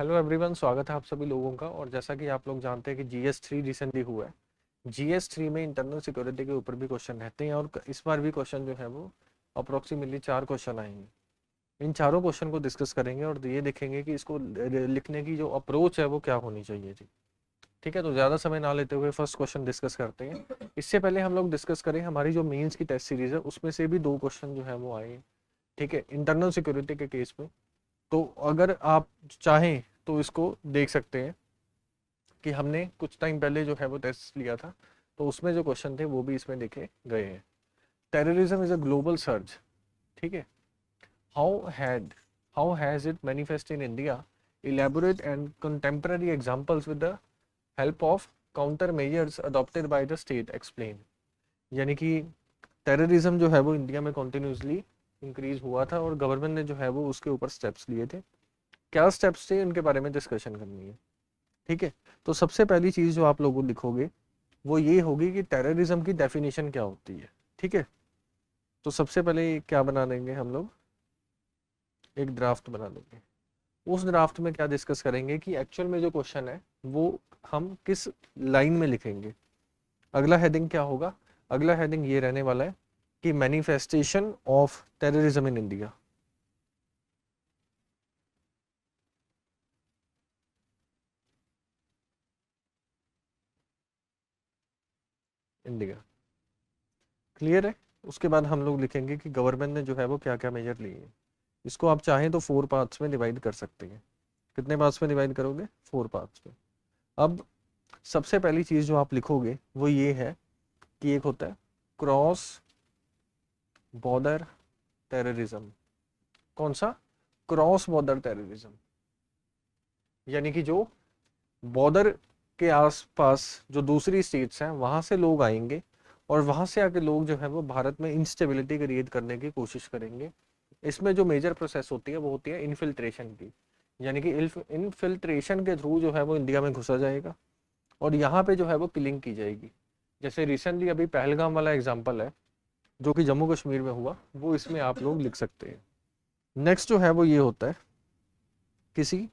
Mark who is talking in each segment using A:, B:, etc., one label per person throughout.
A: Hello everyone, स्वागत है आप सभी लोगों का। और जैसा कि आप लोग जानते हैं कि GS3 रिसेंटली हुआ है। GS3 में इंटरनल सिक्योरिटी के ऊपर भी क्वेश्चन रहते हैं और इस बार भी क्वेश्चन जो है वो अप्रोक्सीमेटली 4 क्वेश्चन आएंगे। इन चारों क्वेश्चन को डिस्कस करेंगे और ये देखेंगे कि इसको लिखने की जो अप्रोच है वो क्या होनी चाहिए जी। ठीक है, तो ज़्यादा समय ना लेते हुए फर्स्ट क्वेश्चन डिस्कस करते हैं। इससे पहले हम लोग डिस्कस करें, हमारी जो मेंस की टेस्ट सीरीज है उसमें से भी 2 क्वेश्चन जो है वो आए हैं। ठीक है, इंटरनल सिक्योरिटी के केस में। तो अगर आप चाहें तो इसको देख सकते हैं कि हमने कुछ टाइम पहले जो है वो टेस्ट लिया था, तो उसमें जो क्वेश्चन थे वो भी इसमें देखे गए हैं। Terrorism is a global search. ठीक है, how had how has it manifest in India, elaborate and contemporary examples with the help of counter measures adopted by the state, explain. यानी कि टेररिज्म जो है वो इंडिया में कॉन्टिन्यूसली इंक्रीज हुआ था और गवर्नमेंट ने जो है वो उसके ऊपर स्टेप्स लिए थे। क्या स्टेप्स थे उनके बारे में डिस्कशन करनी है। ठीक है, तो सबसे पहली चीज जो आप लोग लिखोगे वो ये होगी कि टेररिज्म की डेफिनेशन क्या होती है। ठीक है, तो सबसे पहले क्या बना लेंगे हम लोग, एक ड्राफ्ट बना लेंगे। उस ड्राफ्ट में क्या डिस्कस करेंगे कि एक्चुअल में जो क्वेश्चन है वो हम किस लाइन में लिखेंगे। अगला हेडिंग क्या होगा, अगला हेडिंग ये रहने वाला है कि manifestation of terrorism in India. India clear है। उसके बाद हम लोग लिखेंगे कि गवर्नमेंट ने जो है वो क्या क्या मेजर लिए हैं। इसको आप चाहें तो 4 पार्ट्स में डिवाइड कर सकते हैं। कितने पार्ट्स में डिवाइड करोगे, 4 पार्ट्स में। अब सबसे पहली चीज जो आप लिखोगे वो ये है कि एक होता है क्रॉस बॉर्डर टेररिज्म। कौन सा, क्रॉस बॉर्डर टेररिज्म। यानी कि जो बॉर्डर के आसपास जो दूसरी स्टेट्स हैं वहां से लोग आएंगे और वहां से आके लोग जो है वो भारत में इंस्टेबिलिटी क्रिएट करने की कोशिश करेंगे। इसमें जो मेजर प्रोसेस होती है वो होती है इन्फिल्ट्रेशन की। यानी कि इन्फिल्ट्रेशन के थ्रू जो है वो इंडिया में घुसा जाएगा और यहाँ पे जो है वो किलिंग की जाएगी। जैसे रिसेंटली अभी पहलगाम वाला एग्जाम्पल है जो कि जम्मू कश्मीर में हुआ, वो इसमें आप लोग लिख सकते हैं। नेक्स्ट जो है वो ये होता है किसी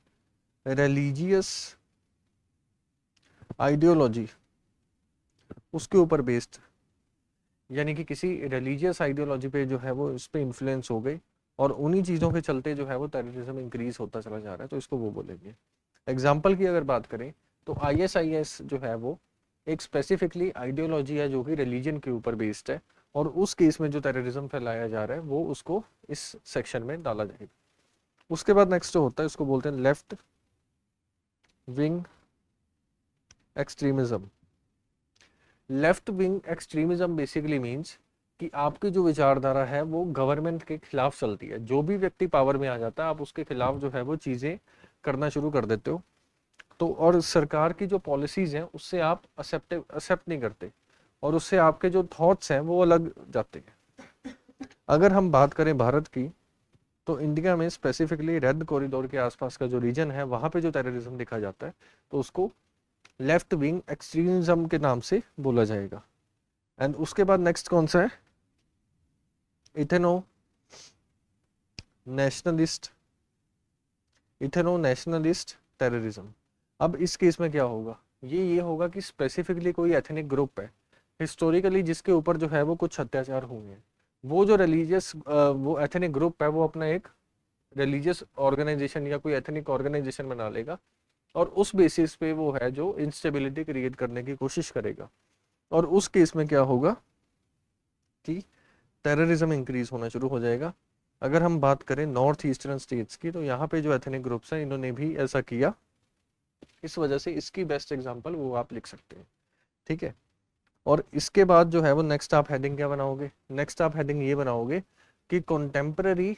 A: रिलीजियस आइडियोलॉजी, उसके ऊपर बेस्ड। यानी कि किसी रिलीजियस आइडियोलॉजी पे जो है वो इस पे इन्फ्लुएंस हो गई और उन्हीं चीज़ों के चलते जो है वो टेररिज्म इंक्रीज होता चला जा रहा है, तो इसको वो बोलेंगे। एग्जाम्पल की अगर बात करें तो ISIS जो है वो एक स्पेसिफिकली आइडियोलॉजी है जो कि रिलीजन के ऊपर बेस्ड है और उस केस में जो टेररिज्म फैलाया जा रहा है वो उसको इस सेक्शन में डाला जाएगा। उसके बाद नेक्स्ट जो होता है उसको बोलते हैं left wing extremism. Left wing extremism basically means कि आपकी जो विचारधारा है वो गवर्नमेंट के खिलाफ चलती है। जो भी व्यक्ति पावर में आ जाता है आप उसके खिलाफ जो है वो चीज़ें करना शुरू कर देते हो। तो और सरकार की जो पॉलिसीज हैं उससे आप एक्सेप्ट नहीं करते और उससे आपके जो थॉट्स हैं वो अलग जाते हैं। अगर हम बात करें भारत की तो इंडिया में स्पेसिफिकली रेड कॉरिडोर के आसपास का जो रीजन है वहां पे जो टेररिज्म देखा जाता है तो उसको लेफ्ट विंग एक्सट्रीमिज्म के नाम से बोला जाएगा। एंड उसके बाद नेक्स्ट कौन सा है, इथेनो नेशनलिस्ट, इथेनो नेशनलिस्ट टेररिज्म। अब इस केस में क्या होगा, ये होगा कि स्पेसिफिकली कोई एथनिक ग्रुप है हिस्टोरिकली जिसके ऊपर जो है वो कुछ अत्याचार हुए हैं। वो जो रिलीजियस वो एथनिक ग्रुप है वो अपना एक रिलीजियस ऑर्गेनाइजेशन या कोई एथनिक ऑर्गेनाइजेशन बना लेगा और उस बेसिस पे वो है जो इंस्टेबिलिटी क्रिएट करने की कोशिश करेगा। और उस केस में क्या होगा कि टेररिज्म इंक्रीज होना शुरू हो जाएगा। अगर हम बात करें नॉर्थ ईस्टर्न स्टेट्स की तो यहाँ पे जो एथनिक ग्रुप्स हैं इन्होंने भी ऐसा किया, इस वजह से इसकी बेस्ट एग्जांपल वो आप लिख सकते हैं। ठीक है, और इसके बाद जो है वो नेक्स्ट आप हेडिंग क्या बनाओगे, नेक्स्ट आप हेडिंग ये बनाओगे कि contemporary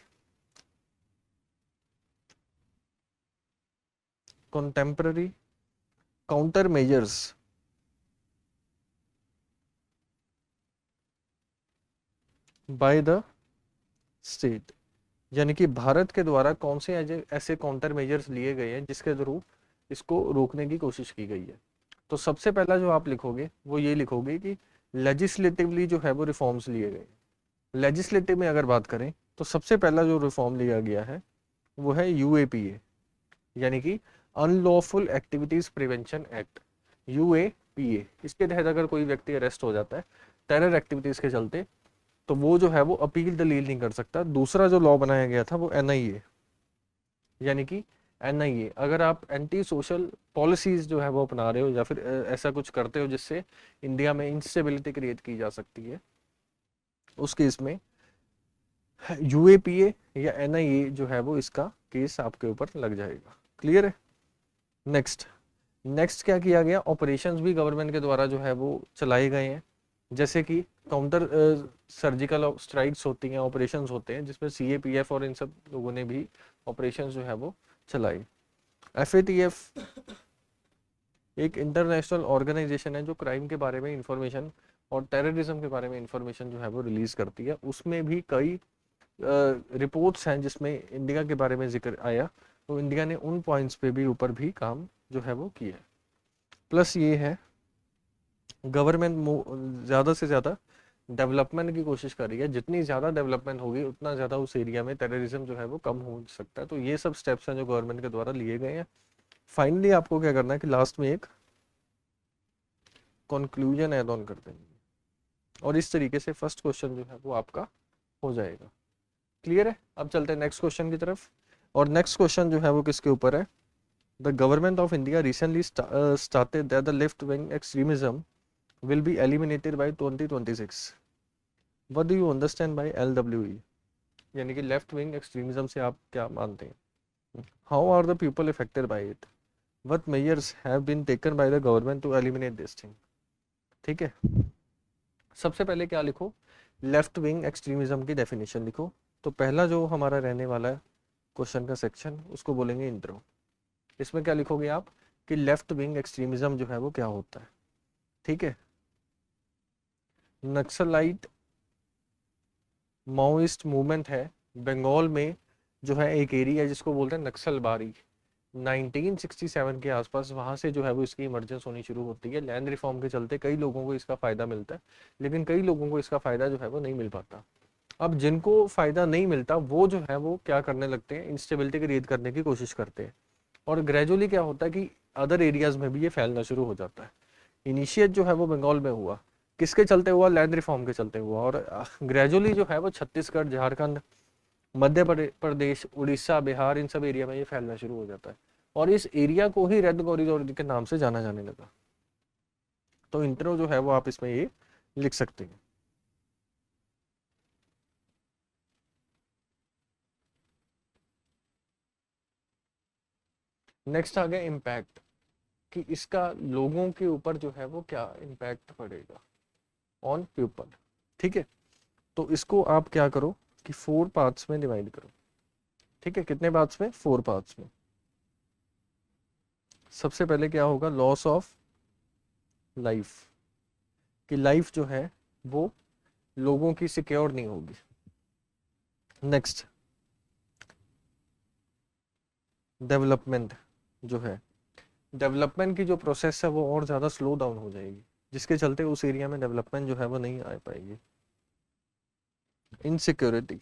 A: counter measures by the state. यानी कि भारत के द्वारा कौन से ऐसे काउंटर मेजर्स लिए गए हैं जिसके थ्रू इसको रोकने की कोशिश की गई है। तो सबसे पहला जो आप लिखोगे वो ये लिखोगे कि लेजिस्लेटिवली जो है वो रिफॉर्म्स लिए गए। लेजिस्लेटिव में अगर बात करें तो सबसे पहला जो रिफॉर्म लिया गया है वो है UAPA, यानी कि unlawful activities prevention act, UAPA, इसके तहत अगर कोई व्यक्ति अरेस्ट हो जाता है टेरर एक्टिविटीज के चलते, तो वो जो है वो अपील दलील नहीं कर सकता। दूसरा जो लॉ बनाया गया था वो NIA, यानी कि NIA, अगर आप एंटी सोशल पॉलिसीज जो है वो अपना रहे हो या फिर ऐसा कुछ करते हो जिससे इंडिया में इंस्टेबिलिटी क्रिएट की जा सकती है, उस केस में UAPA या NIA जो है वो इसका केस आपके ऊपर लग जाएगा। क्लियर है? नेक्स्ट क्या किया गया, ऑपरेशंस भी गवर्नमेंट के द्वारा जो है वो चलाए गए हैं, जैसे कि काउंटर सर्जिकल स्ट्राइक्स होती हैं, ऑपरेशंस होते हैं, जिसमें CAPF और इन सब लोगों ने भी ऑपरेशंस जो है वो चलाई। FATF एक इंटरनेशनल ऑर्गेनाइजेशन है जो क्राइम के बारे में इंफॉर्मेशन और टेररिज्म के बारे में इंफॉर्मेशन जो है वो रिलीज करती है। उसमें भी कई रिपोर्ट्स हैं जिसमें इंडिया के बारे में जिक्र आया, तो इंडिया ने उन पॉइंट्स पे भी ऊपर भी काम जो है वो किया। प्लस ये है गवर्नमेंट ज़्यादा से ज़्यादा डेवलपमेंट की कोशिश कर रही है, जितनी ज़्यादा डेवलपमेंट होगी उतना ज़्यादा उस एरिया में टेररिज्म जो है वो कम हो सकता है। तो ये सब स्टेप्स हैं जो गवर्नमेंट के द्वारा लिए गए हैं। फाइनली आपको क्या करना है कि लास्ट में एक कंक्लूजन ऐड ऑन कर देंगे, और इस तरीके से फर्स्ट क्वेश्चन जो है वो आपका हो जाएगा। क्लियर है? अब चलते हैं नेक्स्ट क्वेश्चन की तरफ, और नेक्स्ट क्वेश्चन जो है वो किसके ऊपर है, the government of India recently started that the left wing extremism will be eliminated by 2026. What do you understand by LWE? यानी कि लेफ्ट विंग एक्सट्रीमिज्म से आप क्या मानते हैं? How are the people affected by it? What measures have been taken by the government to eliminate this thing? ठीक है, सबसे पहले क्या लिखो, लेफ्ट विंग एक्सट्रीमिज्म की डेफिनेशन लिखो। तो पहला जो हमारा रहने वाला है क्वेश्चन का सेक्शन, उसको बोलेंगे इंट्रो। इसमें क्या लिखोगे आप कि लेफ्ट विंग एक्सट्रीमिज्म जो है वो क्या होता है। ठीक है, नक्सलाइट माओइस्ट मूवमेंट है बंगाल में, जो है एक एरिया जिसको बोलते हैं नक्सलबारी, 1967 के आसपास वहाँ से जो है वो इसकी इमरजेंस होनी शुरू होती है। लैंड रिफॉर्म के चलते कई लोगों को इसका फ़ायदा मिलता है, लेकिन कई लोगों को इसका फ़ायदा जो है वो नहीं मिल पाता। अब जिनको फ़ायदा नहीं मिलता वो जो है वो क्या करने लगते हैं, इंस्टेबिलिटी क्रिएट करने की कोशिश करते हैं, और ग्रेजुअली क्या होता है कि अदर एरियाज़ में भी ये फैलना शुरू हो जाता है। इनिशिएट जो है वो बंगाल में हुआ, किसके चलते हुआ, लैंड रिफॉर्म के चलते हुआ, और ग्रेजुअली जो है वो छत्तीसगढ़, झारखंड, मध्य प्रदेश, उड़ीसा, बिहार, इन सब एरिया में ये फैलना शुरू हो जाता है, और इस एरिया को ही रेड कॉरिडोर के नाम से जाना जाने लगा। तो इंट्रो जो है वो आप इसमें ये लिख सकते हैं। नेक्स्ट आ गया इम्पैक्ट, कि इसका लोगों के ऊपर जो है वो क्या इम्पैक्ट पड़ेगा ऑन पीपल। ठीक है, तो इसको आप क्या करो कि 4 पार्ट्स में डिवाइड करो। ठीक है, कितने पार्ट्स में, 4 पार्ट्स में। सबसे पहले क्या होगा, लॉस ऑफ लाइफ, कि लाइफ जो है वो लोगों की सिक्योर नहीं होगी। नेक्स्ट डेवलपमेंट, जो है डेवलपमेंट की जो प्रोसेस है वो और ज़्यादा स्लो डाउन हो जाएगी, जिसके चलते उस एरिया में डेवलपमेंट जो है वो नहीं आ पाएगी। इनसिक्योरिटी,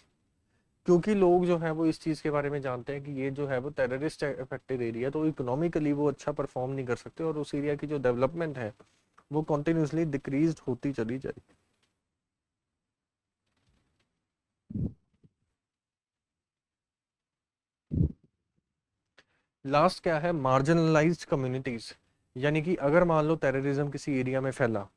A: क्योंकि लोग जो है वो इस चीज़ के बारे में जानते हैं कि ये जो है वो टेररिस्ट अफेक्टेड एरिया, तो इकोनॉमिकली वो अच्छा परफॉर्म नहीं कर सकते, और उस एरिया की जो डेवलपमेंट है वो कॉन्टिन्यूसली डिक्रीज होती चली जाएगी। लास्ट क्या है, मार्जिनलाइज्ड कम्युनिटीज, यानी कि अगर मान लो टेररिज्म किसी एरिया में फैला,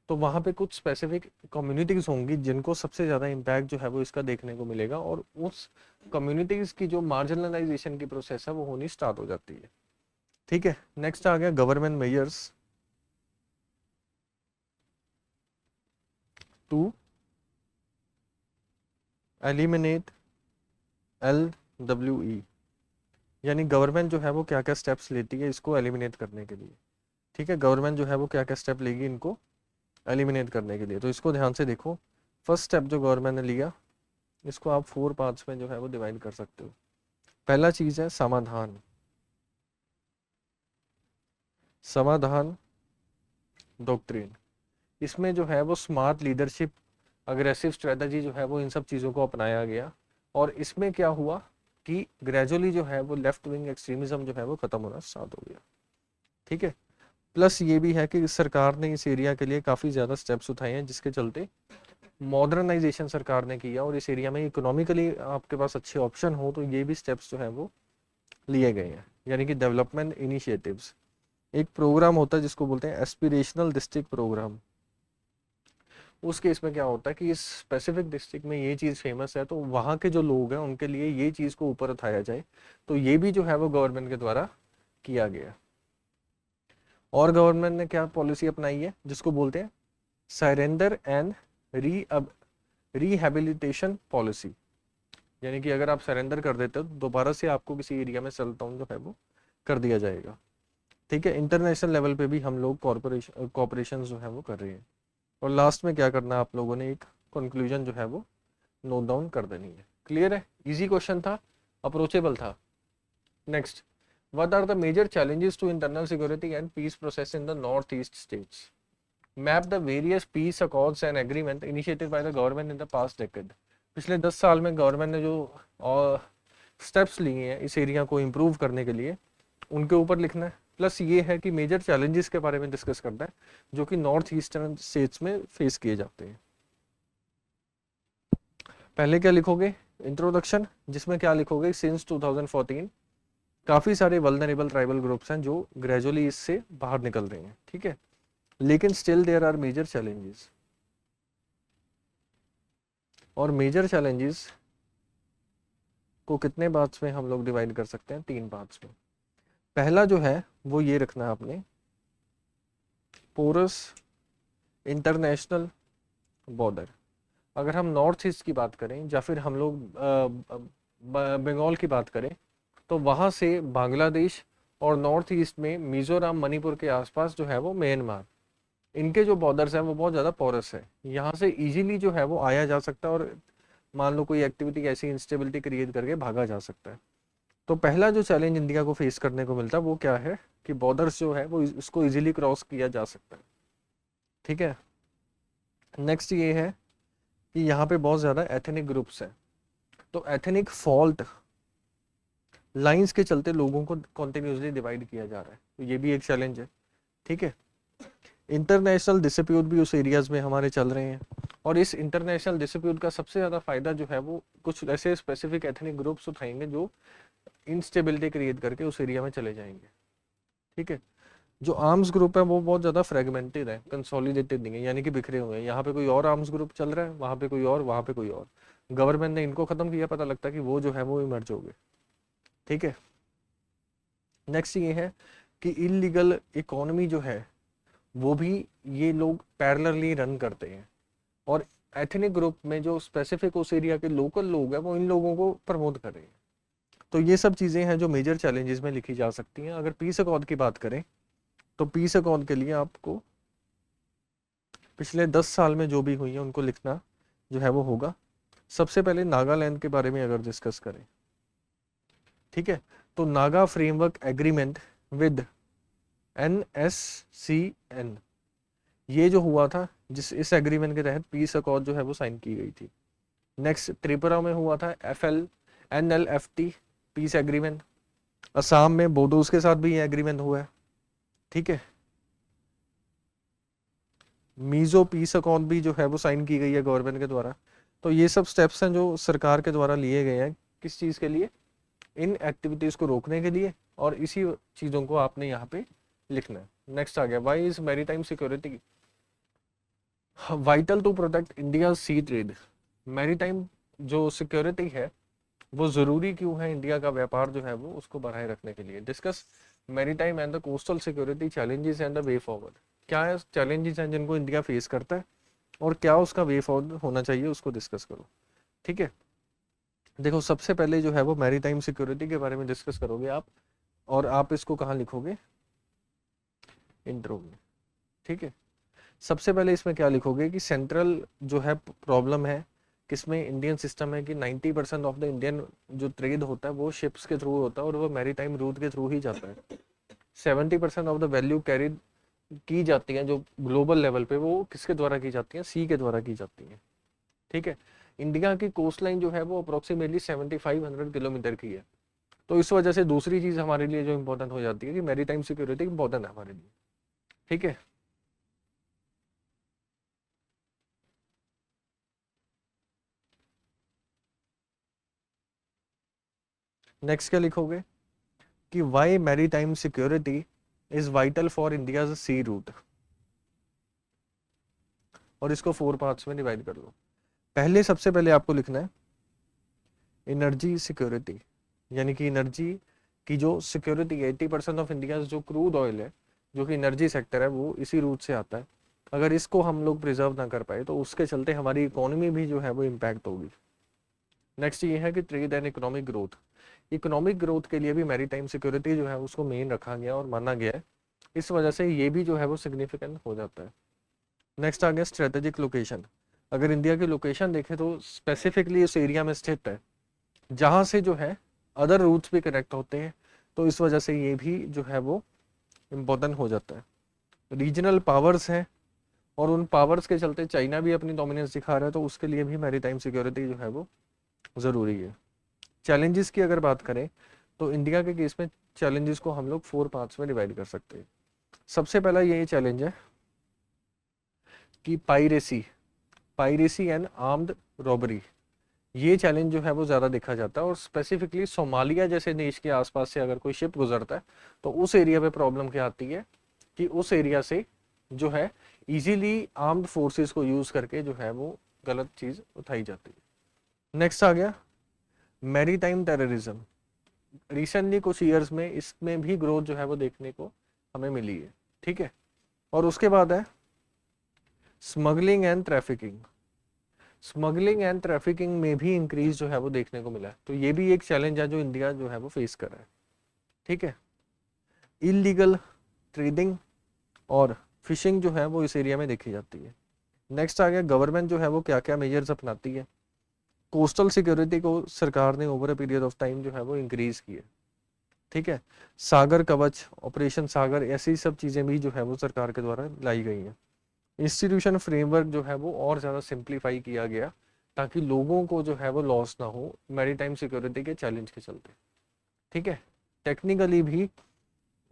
A: तो वहाँ पे कुछ स्पेसिफिक कम्युनिटीज होंगी जिनको सबसे ज़्यादा इम्पैक्ट जो है वो इसका देखने को मिलेगा, और उस कम्युनिटीज की जो मार्जिनलाइजेशन की प्रोसेस है वो होनी स्टार्ट हो जाती है। ठीक है, नेक्स्ट आ गया government measures to eliminate LWE, यानी गवर्नमेंट जो है वो क्या क्या स्टेप्स लेती है इसको एलिमिनेट करने के लिए। ठीक है, गवर्नमेंट जो है वो क्या क्या स्टेप लेगी इनको एलिमिनेट करने के लिए। तो इसको ध्यान से देखो, फर्स्ट स्टेप जो गवर्नमेंट ने लिया, इसको आप 4 पार्ट्स में जो है वो डिवाइड कर सकते हो। पहला चीज़ है समाधान, समाधान डॉक्ट्रिन। इसमें जो है वो स्मार्ट लीडरशिप, अग्रेसिव स्ट्रेटजी जो है वो इन सब चीज़ों को अपनाया गया, और इसमें क्या हुआ कि ग्रेजुअली जो है वो लेफ्ट विंग एक्सट्रीमिज्म जो है वो खत्म होना स्टार्ट हो गया। ठीक है, प्लस ये भी है कि सरकार ने इस एरिया के लिए काफ़ी ज़्यादा स्टेप्स उठाए हैं, जिसके चलते मॉडर्नाइजेशन सरकार ने किया, और इस एरिया में इकोनॉमिकली आपके पास अच्छे ऑप्शन हो तो ये भी स्टेप्स जो है वो लिए गए हैं, यानी कि डेवलपमेंट इनिशिएटिव्स। एक प्रोग्राम होता है जिसको बोलते हैं एस्पिरेशनल डिस्ट्रिक्ट प्रोग्राम। उस केस में क्या होता है कि इस स्पेसिफिक डिस्ट्रिक्ट में ये चीज़ फेमस है, तो वहाँ के जो लोग हैं उनके लिए ये चीज़ को ऊपर उठाया जाए, तो ये भी जो है वो गवर्नमेंट के द्वारा किया गया। और गवर्नमेंट ने क्या पॉलिसी अपनाई है जिसको बोलते हैं सरेंडर एंड रिहेबिलिटेशन पॉलिसी, यानी कि अगर आप सरेंडर कर देते हो तो दोबारा से आपको किसी एरिया में सेटल डाउन जो है वो कर दिया जाएगा। ठीक है, इंटरनेशनल लेवल पे भी हम लोग कॉपरेशन जो है वो कर रहे हैं। और लास्ट में क्या करना है, आप लोगों ने एक कंक्लूजन जो है वो नोट डाउन कर देनी है। क्लियर है, इजी क्वेश्चन था, अप्रोचेबल था। Next, what are the major challenges to internal security and peace process in the North East states? Map the various peace accords and agreement initiated by the government in the past decade. पिछले 10 साल में government ने जो steps लिए हैं इस area को improve करने के लिए, उनके ऊपर लिखना है। प्लस ये है कि मेजर चैलेंजेस के बारे में डिस्कस करना है जो कि नॉर्थ ईस्टर्न स्टेट्स में फेस किए जाते हैं। पहले क्या लिखोगे, इंट्रोडक्शन, जिसमें क्या लिखोगे, सिंस 2014 काफ़ी सारे वल्नरेबल ट्राइबल ग्रुप्स हैं जो ग्रेजुअली इससे बाहर निकल रहे हैं। ठीक है, लेकिन still there are major challenges, और मेजर चैलेंजेस को कितने पार्ट्स में हम लोग डिवाइड कर सकते हैं, 3 पार्ट्स में। पहला जो है वो ये रखना है आपने, पोरस इंटरनेशनल बॉर्डर। अगर हम नॉर्थ ईस्ट की बात करें या फिर हम लोग बंगाल की बात करें, तो वहाँ से बांग्लादेश और नॉर्थ ईस्ट में मिजोरम मणिपुर के आसपास जो है वो म्यांमार, इनके जो बॉर्डर्स हैं वो बहुत ज़्यादा पोरस है। यहाँ से इजीली जो है वो आया जा सकता है, और मान लो कोई एक्टिविटी ऐसी इंस्टेबिलिटी क्रिएट करके भागा जा सकता है। तो पहला जो चैलेंज इंडिया को फेस करने को मिलता है वो क्या है कि बॉर्डर्स जो है वो इसको इजीली क्रॉस किया जा सकता है। ठीक है, नेक्स्ट ये है कि यहाँ पे बहुत ज़्यादा एथनिक ग्रुप्स हैं, तो एथनिक फॉल्ट लाइंस के चलते लोगों को कॉन्टिन्यूसली डिवाइड किया जा रहा है, तो ये भी एक चैलेंज है। ठीक है, इंटरनेशनल डिस्प्यूट भी उस एरियाज में हमारे चल रहे हैं, और इस इंटरनेशनल डिस्प्यूट का सबसे ज़्यादा फायदा जो है वो कुछ ऐसे स्पेसिफिक एथनिक ग्रुप्स उठाएंगे जो इंस्टेबिलिटी क्रिएट करके उस एरिया में चले जाएंगे। ठीक है, जो आर्म्स ग्रुप है वो बहुत ज़्यादा फ्रेगमेंटेड है, कंसोलिडेटेड नहीं है, यानी कि बिखरे हुए हैं। यहाँ पे कोई और आर्म्स ग्रुप चल रहा है, वहाँ पे कोई और, वहाँ पे कोई और। गवर्नमेंट ने इनको ख़त्म किया, पता लगता है कि वो जो है वो इमर्ज हो गए। ठीक है, नेक्स्ट ये है कि इलीगल इकोनॉमी जो है वो भी ये लोग पैरेलली रन करते हैं, और एथनिक ग्रुप में जो स्पेसिफिक उस एरिया के लोकल लोग हैं वो इन लोगों को प्रमोट कर रहे हैं। तो ये सब चीज़ें हैं जो मेजर चैलेंजेस में लिखी जा सकती हैं। अगर पीस अकॉर्ड की बात करें तो पीस अकॉर्ड के लिए आपको पिछले 10 साल में जो भी हुई है उनको लिखना जो है वो होगा। सबसे पहले नागालैंड के बारे में अगर डिस्कस करें, ठीक है, तो Naga framework agreement with NSCN, ये जो हुआ था, जिस इस एग्रीमेंट के तहत पीस अकॉर्ड जो है वो साइन की गई थी। नेक्स्ट त्रिपुरा में हुआ था NLFT पीस एग्रीमेंट। असम में बोडोस के साथ भी ये एग्रीमेंट हुआ है। ठीक है, मीजो पीस अकॉर्ड भी जो है वो साइन की गई है गवर्नमेंट के द्वारा। तो ये सब स्टेप्स हैं जो सरकार के द्वारा लिए गए हैं, किस चीज़ के लिए, इन एक्टिविटीज़ को रोकने के लिए, और इसी चीज़ों को आपने यहाँ पे लिखना है। नेक्स्ट आ गया, why is maritime security vital to protect India sea trade. Maritime जो सिक्योरिटी है वो ज़रूरी क्यों है इंडिया का व्यापार जो है वो उसको बढ़ाए रखने के लिए। Discuss maritime and the coastal security challenges and the way forward. क्या चैलेंजेस हैं जिनको इंडिया फेस करता है और क्या उसका वे फॉरवर्ड होना चाहिए, उसको डिस्कस करो। ठीक है, देखो सबसे पहले जो है वो मैरीटाइम सिक्योरिटी के बारे में डिस्कस करोगे आप, और आप इसको कहाँ लिखोगे, इंट्रो में। ठीक है, सबसे पहले इसमें क्या लिखोगे कि सेंट्रल जो है प्रॉब्लम है किसमें, इंडियन सिस्टम है कि 90% ऑफ द इंडियन जो ट्रेड होता है वो शिप्स के थ्रू होता है और वो मैरीटाइम रूट के थ्रू ही जाता है। 70% ऑफ द वैल्यू कैरी की जाती है जो ग्लोबल लेवल पे, वो किसके द्वारा की जाती है, सी के द्वारा की जाती है। ठीक है, इंडिया की कोस्ट लाइन जो है वो अप्रोक्सीमेटली 7500 किलोमीटर की है। तो इस वजह से दूसरी चीज़ हमारे लिए जो इम्पोर्टेंट हो जाती है कि मैरीटाइम सिक्योरिटी इम्पोर्टेंट है हमारे लिए। ठीक है, नेक्स्ट क्या लिखोगे कि why maritime security is vital for India's sea route, और इसको 4 पार्ट्स में डिवाइड कर लो। पहले सबसे पहले आपको लिखना है एनर्जी सिक्योरिटी, यानी कि एनर्जी की जो सिक्योरिटी है, 80% ऑफ इंडिया जो क्रूड ऑयल है, जो कि एनर्जी सेक्टर है, वो इसी रूट से आता है। अगर इसको हम लोग प्रिजर्व ना कर पाए तो उसके चलते हमारी इकोनॉमी भी जो है वो इम्पैक्ट होगी। नेक्स्ट ये है कि trade and economic growth, economic growth के लिए भी मैरीटाइम सिक्योरिटी जो है उसको मेन रखा गया और माना गया है, इस वजह से ये भी जो है वो सिग्निफिकेंट हो जाता है। नेक्स्ट आ गया स्ट्रेटेजिक लोकेशन। अगर इंडिया की लोकेशन देखें तो स्पेसिफिकली उस एरिया में स्थित है जहाँ से जो है अदर रूट्स भी कनेक्ट होते हैं, तो इस वजह से ये भी जो है वो इम्पोर्टेंट हो जाता है। रीजनल पावर्स हैं और उन पावर्स के चलते चाइना भी अपनी डोमिनेंस दिखा रहा है, तो उसके लिए भी मैरीटाइम सिक्योरिटी जो है वो ज़रूरी है। चैलेंजेस की अगर बात करें तो इंडिया के केस में चैलेंजेस को हम लोग 4 पार्ट्स में डिवाइड कर सकते हैं। सबसे पहला ये चैलेंज है कि पायरेसी एंड आर्म्ड रॉबरी, ये चैलेंज जो है वो ज़्यादा देखा जाता है, और स्पेसिफिकली सोमालिया जैसे देश के आसपास से अगर कोई शिप गुजरता है तो उस एरिया पे प्रॉब्लम क्या आती है कि उस एरिया से जो है इजीली आर्म्ड फोर्सेस को यूज़ करके जो है वो गलत चीज़ उठाई जाती है। नेक्स्ट आ गया मैरीटाइम टेररिज्म। रिसेंटली कुछ ईयर्स में इसमें भी ग्रोथ जो है वो देखने को हमें मिली है। ठीक है, और उसके बाद है smuggling and trafficking. Smuggling and trafficking में भी इंक्रीज जो है वो देखने को मिला है, तो ये भी एक चैलेंज है जो इंडिया जो है वो फेस कर रहा है। ठीक है, इलीगल ट्रेडिंग और फिशिंग जो है वो इस एरिया में देखी जाती है। नेक्स्ट आ गया गवर्नमेंट जो है वो क्या क्या मेजर्स अपनाती है। कोस्टल सिक्योरिटी को सरकार ने over a period of time जो है वो इंक्रीज की है। ठीक है, सागर कवच, ऑपरेशन सागर, ऐसी सब चीज़ें भी जो है वो सरकार के द्वारा लाई गई हैं। इंस्टीट्यूशन फ्रेमवर्क जो है वो और ज़्यादा सिंप्लीफाई किया गया ताकि लोगों को जो है वो लॉस ना हो मैरीटाइम सिक्योरिटी के चैलेंज के चलते। ठीक है, टेक्निकली भी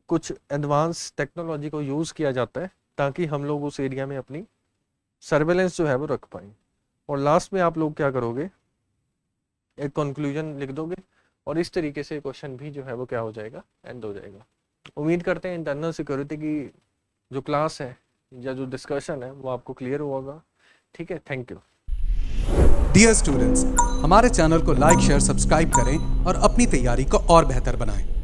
A: कुछ एडवांस टेक्नोलॉजी को यूज़ किया जाता है ताकि हम लोग उस एरिया में अपनी सर्वेलेंस जो है वो रख पाएँ। और लास्ट में आप लोग क्या करोगे, एक कंक्लूजन लिख दोगे, और इस तरीके से क्वेश्चन भी जो है वो क्या हो जाएगा, एंड हो जाएगा। उम्मीद करते हैं इंटरनल सिक्योरिटी की जो क्लास है या जो डिस्कशन है वो आपको क्लियर होगा। ठीक है, थैंक यू।
B: डियर स्टूडेंट्स, हमारे चैनल को लाइक शेयर सब्सक्राइब करें और अपनी तैयारी को और बेहतर बनाएं।